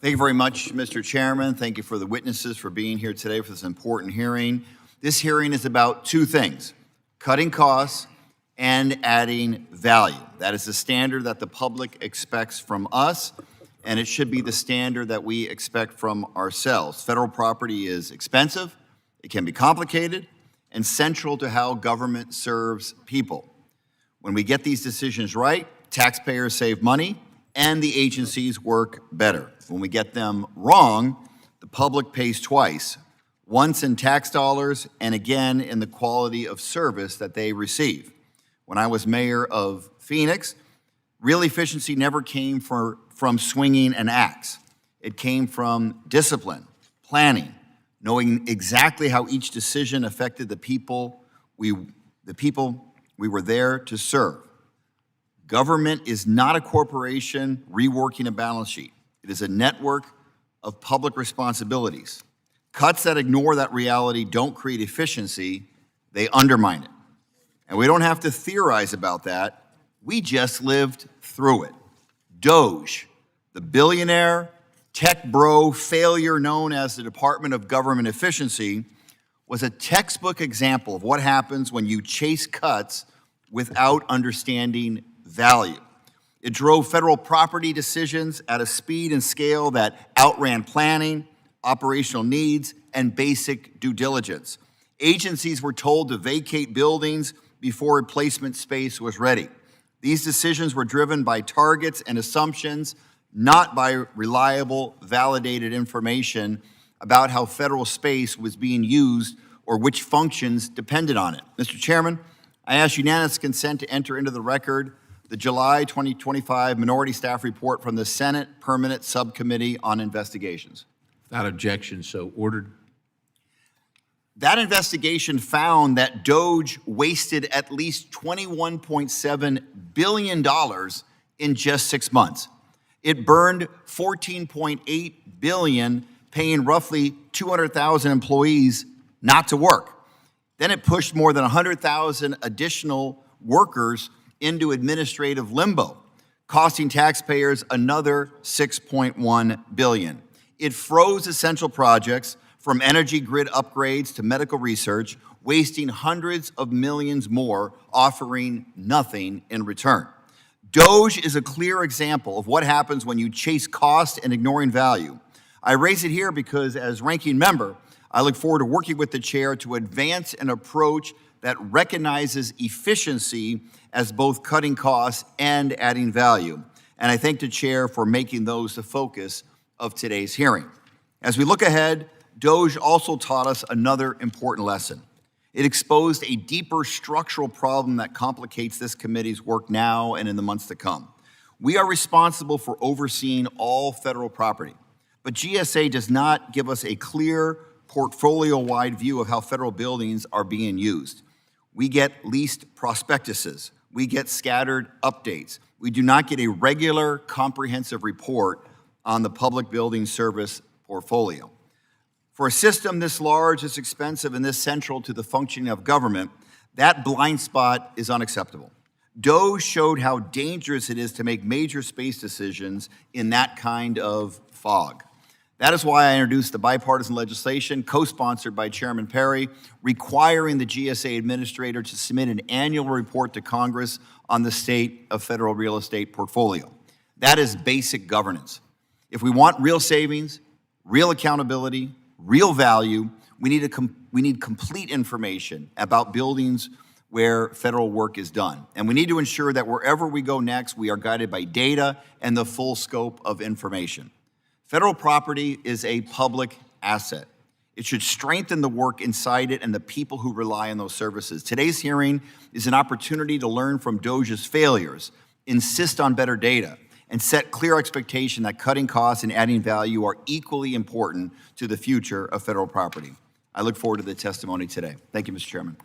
Thank you very much, Mr. Chairman. Thank you for the witnesses for being here today for this important hearing. This hearing is about two things: cutting costs and adding value. That is the standard that the public expects from us, and it should be the standard that we expect from ourselves. Federal property is expensive, it can be complicated, and central to how government serves people. When we get these decisions right, taxpayers save money and the agencies work better. When we get them wrong, the public pays twice, once in tax dollars and again in the quality of service that they receive. When I was mayor of Phoenix, real efficiency never came from swinging an axe. It came from discipline, planning, knowing exactly how each decision affected the people we were there to serve. Government is not a corporation reworking a balance sheet. It is a network of public responsibilities. Cuts that ignore that reality don't create efficiency, they undermine it. And we don't have to theorize about that. We just lived through it. DOGE, the billionaire, tech bro failure known as the Department of Government Efficiency, was a textbook example of what happens when you chase cuts without understanding value. It drove federal property decisions at a speed and scale that outran planning, operational needs, and basic due diligence. Agencies were told to vacate buildings before replacement space was ready. These decisions were driven by targets and assumptions, not by reliable, validated information about how federal space was being used or which functions depended on it. Mr. Chairman, I ask unanimous consent to enter into the record the July 2025 Minority Staff Report from the Senate Permanent Subcommittee on Investigations. Without objection, so ordered. That investigation found that DOGE wasted at least $21.7 billion in just 6 months. It burned $14.8 billion, paying roughly 200,000 employees not to work. Then it pushed more than 100,000 additional workers into administrative limbo, costing taxpayers another $6.1 billion. It froze essential projects from energy grid upgrades to medical research, wasting hundreds of millions more, offering nothing in return. DOGE is a clear example of what happens when you chase cost and ignoring value. I raise it here because as ranking member, I look forward to working with the chair to advance an approach that recognizes efficiency as both cutting costs and adding value. And I thank the chair for making those the focus of today's hearing. As we look ahead, DOGE also taught us another important lesson. It exposed a deeper structural problem that complicates this committee's work now and in the months to come. We are responsible for overseeing all federal property, but GSA does not give us a clear portfolio-wide view of how federal buildings are being used. We get leased prospectuses. We get scattered updates. We do not get a regular, comprehensive report on the public building service portfolio. For a system this large, this expensive, and this central to the functioning of government, that blind spot is unacceptable. DOGE showed how dangerous it is to make major space decisions in that kind of fog. That is why I introduced the bipartisan legislation, co-sponsored by Chairman Perry, requiring the GSA administrator to submit an annual report to Congress on the state of federal real estate portfolio. That is basic governance. If we want real savings, real accountability, real value, we need complete information about buildings where federal work is done. And we need to ensure that wherever we go next, we are guided by data and the full scope of information. Federal property is a public asset. It should strengthen the work inside it and the people who rely on those services. Today's hearing is an opportunity to learn from DOGE's failures, insist on better data, and set clear expectation that cutting costs and adding value are equally important to the future of federal property. I look forward to the testimony today. Thank you, Mr. Chairman.